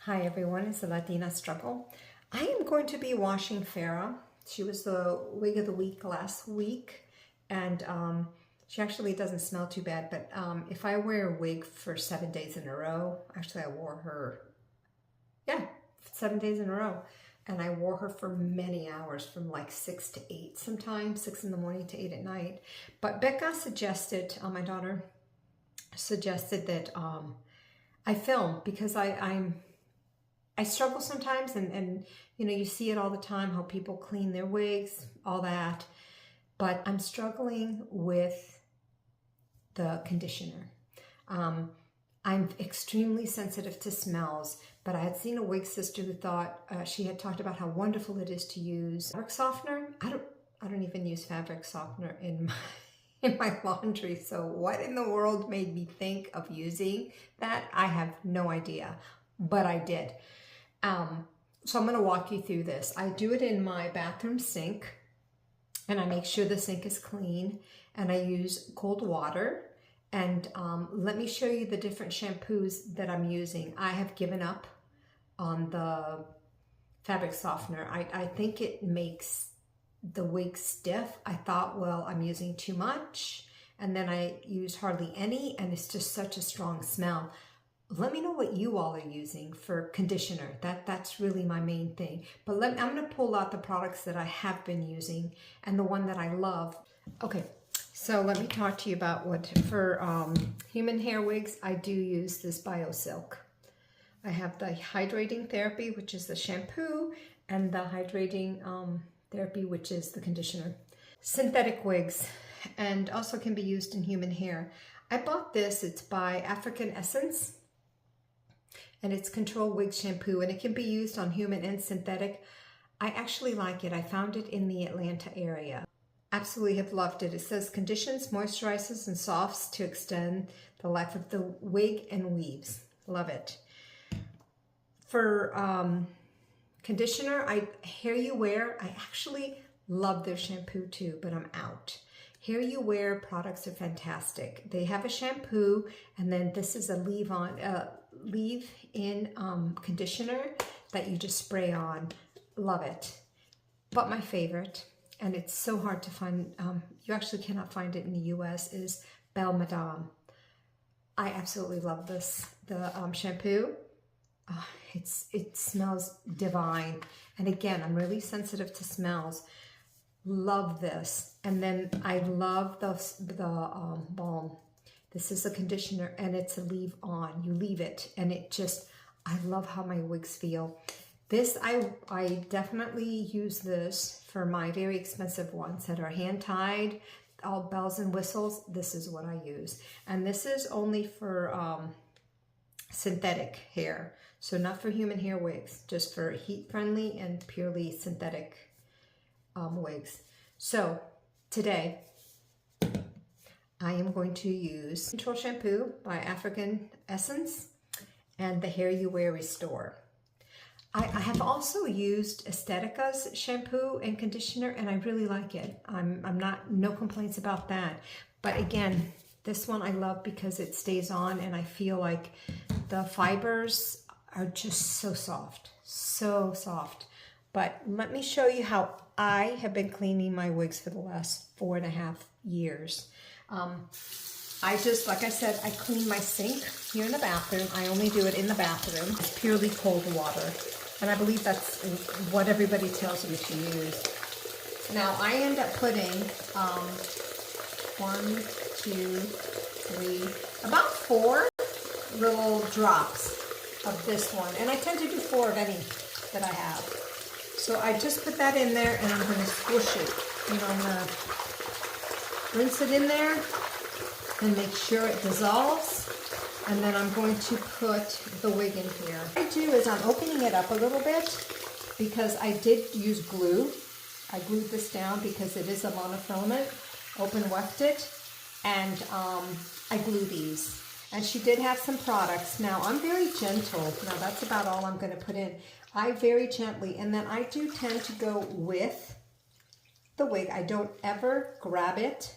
Hi everyone, it's the Latina Struggle. I am going to be washing Farrah. She was the wig of the week last week, and she actually doesn't smell too bad, but if I wear a wig for 7 days in a row, actually I wore her, 7 days in a row, and I wore her for many hours, from like 6 to 8 sometimes, 6 in the morning to 8 at night. But Becca suggested, my daughter suggested that I film, because I struggle sometimes, and you know, you see it all the time, how people clean their wigs, all that, but I'm struggling with the conditioner. I'm extremely sensitive to smells, but I had seen a wig sister who thought, she had talked about how wonderful it is to use fabric softener. I don't even use fabric softener in my laundry, so what in the world made me think of using that? I have no idea, but I did. So I'm going to walk you through this. I do it in my bathroom sink, and I make sure the sink is clean, and I use cold water. And let me show you the different shampoos that I'm using. I have given up on the fabric softener. I think it makes the wig stiff. I thought, well, I'm using too much, and then I used hardly any, and it's just such a strong smell. Let me know what you all are using for conditioner. That's really my main thing. But I'm going to pull out the products that I have been using and the one that I love. Okay, so let me talk to you about what, for human hair wigs, I do use this BioSilk. I have the Hydrating Therapy, which is the shampoo, and the Hydrating Therapy, which is the conditioner. Synthetic wigs, and also can be used in human hair. I bought this, it's by African Essence, and it's Control Wig Shampoo, and it can be used on human and synthetic. I actually like it. I found it in the Atlanta area. Absolutely have loved it. It says conditions, moisturizes, and softs to extend the life of the wig and weaves. Love it. For conditioner, Hair You Wear, I actually love their shampoo too, but I'm out. Hair You Wear products are fantastic. They have a shampoo, and then this is a leave-in conditioner that you just spray on. Love it. But my favorite, and it's so hard to find, you actually cannot find it in the US, is Belle Madame. I absolutely love this. The shampoo, it smells divine. And again, I'm really sensitive to smells. Love this. And then I love the balm. This is a conditioner, and it's a leave on. You leave it, and it just, I love how my wigs feel. This, I definitely use this for my very expensive ones that are hand tied, all bells and whistles. This is what I use. And this is only for synthetic hair. So not for human hair wigs, just for heat friendly and purely synthetic wigs. So today I am going to use Control Shampoo by African Essence and the Hair You Wear Restore. I have also used Estetica's shampoo and conditioner, and I really like it. No complaints about that. But again, this one I love because it stays on, and I feel like the fibers are just so soft, so soft. But let me show you how I have been cleaning my wigs for the last 4.5 years. Like I said, I clean my sink here in the bathroom. I only do it in the bathroom. It's purely cold water. And I believe that's what everybody tells you to use. Now, I end up putting 1, 2, 3, about 4 little drops of this one. And I tend to do 4 of any that I have. So I just put that in there, and I'm going to squish it. You know, I'm going to rinse it in there and make sure it dissolves. And then I'm going to put the wig in here. What I do is I'm opening it up a little bit because I did use glue. I glued this down because it is a monofilament, open Wefted, and I glue these. And she did have some products. Now I'm very gentle. Now that's about all I'm going to put in. I very gently, and then I do tend to go with the wig. I don't ever grab it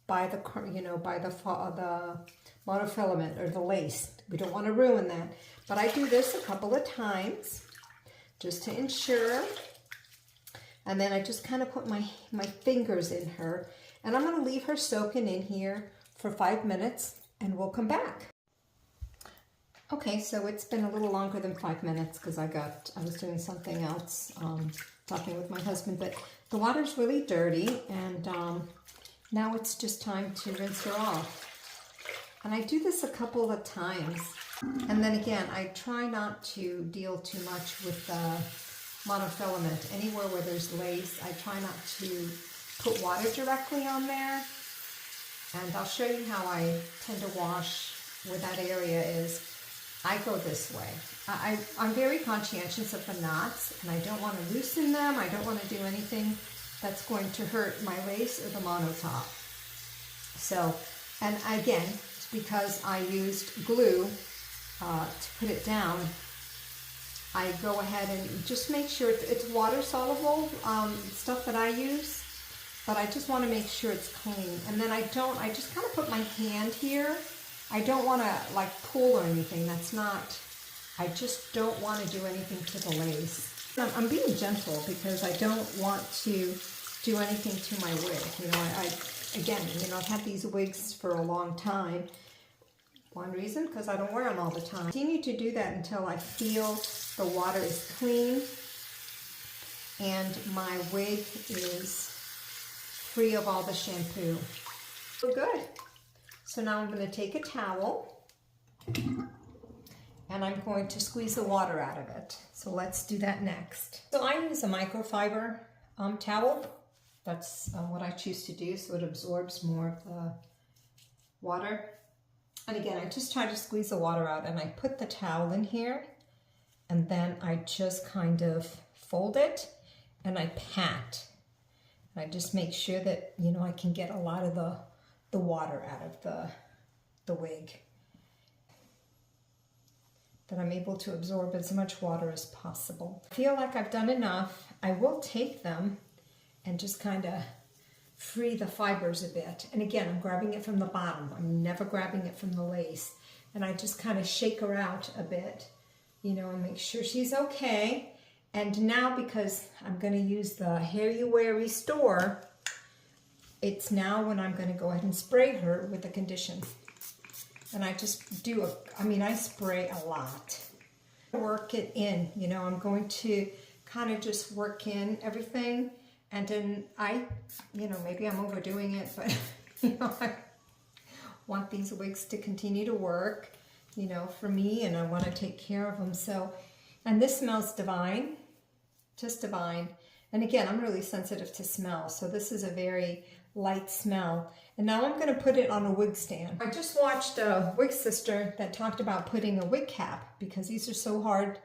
by the, by the monofilament or the lace. We don't want to ruin that. But I do this a couple of times just to ensure. And then I just kind of put my fingers in her. And I'm going to leave her soaking in here for 5 minutes and we'll come back. Okay, so it's been a little longer than 5 minutes because I was doing something else, talking with my husband, but the water's really dirty and now it's just time to rinse her off. And I do this a couple of times. And then again, I try not to deal too much with monofilament. Anywhere where there's lace, I try not to put water directly on there. And I'll show you how I tend to wash where that area is. I go this way. I'm very conscientious of the knots, and I don't want to loosen them. I don't want to do anything that's going to hurt my lace or the monotop. So, and again, it's because I used glue to put it down. I go ahead and just make sure it's water soluble stuff that I use, but I just want to make sure it's clean. And then I just kind of put my hand here. I don't want to like pull or anything. That's not, I just don't want to do anything to the lace. I'm being gentle because I don't want to do anything to my wig. You know, I've had these wigs for a long time. One reason, because I don't wear them all the time. I continue to do that until I feel the water is clean and my wig is free of all the shampoo. We're good. So now I'm going to take a towel and I'm going to squeeze the water out of it. So let's do that next. So I use a microfiber towel. That's what I choose to do, so it absorbs more of the water. And again, I just try to squeeze the water out and I put the towel in here and then I just kind of fold it and I pat. And I just make sure that, you know, I can get a lot of the water out of the wig. That I'm able to absorb as much water as possible. I feel like I've done enough. I will take them and just kind of free the fibers a bit. And again, I'm grabbing it from the bottom. I'm never grabbing it from the lace. And I just kind of shake her out a bit, you know, and make sure she's okay. And now, because I'm going to use the Hair You Wear Restore, it's now when I'm going to go ahead and spray her with the condition. And I just do I spray a lot. Work it in, you know, I'm going to kind of just work in everything. And then maybe I'm overdoing it, but, you know, I want these wigs to continue to work, you know, for me, and I want to take care of them. So, and this smells divine, just divine. And again, I'm really sensitive to smell, so this is a very light smell. And now I'm going to put it on a wig stand. I just watched a wig sister that talked about putting a wig cap because these are so hard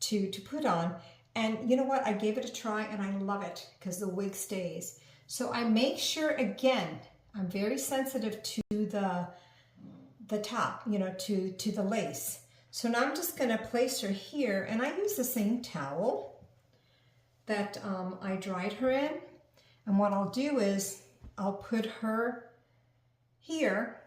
to put on. And you know what? I gave it a try and I love it because the wig stays. So I make sure, again, I'm very sensitive to the top, you know, to the lace. So now I'm just going to place her here, and I use the same towel that I dried her in. And what I'll do is I'll put her here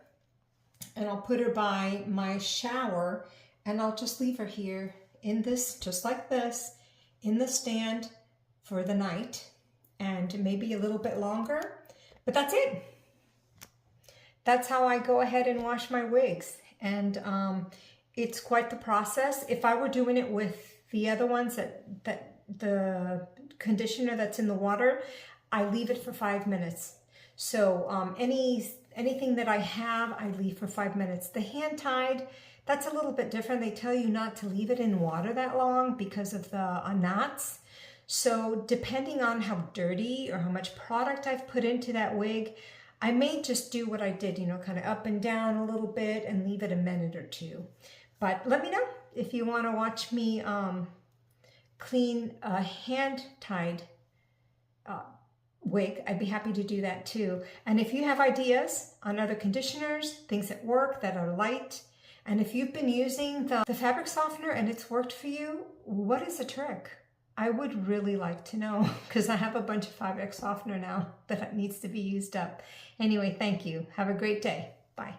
and I'll put her by my shower, and I'll just leave her here in this, just like this, in the stand for the night, and maybe a little bit longer, but that's it. That's how I go ahead and wash my wigs. And it's quite the process. If I were doing it with the other ones, that the conditioner that's in the water, I leave it for 5 minutes. So anything that I have, I leave for 5 minutes. The hand tied, that's a little bit different. They tell you not to leave it in water that long because of the knots. So depending on how dirty or how much product I've put into that wig, I may just do what I did, you know, kind of up and down a little bit and leave it a minute or two. But let me know if you want to watch me clean a hand-tied wig. I'd be happy to do that too. And if you have ideas on other conditioners, things that work, that are light, and if you've been using the fabric softener and it's worked for you, what is the trick? I would really like to know, because I have a bunch of fabric softener now that needs to be used up. Anyway, thank you. Have a great day. Bye.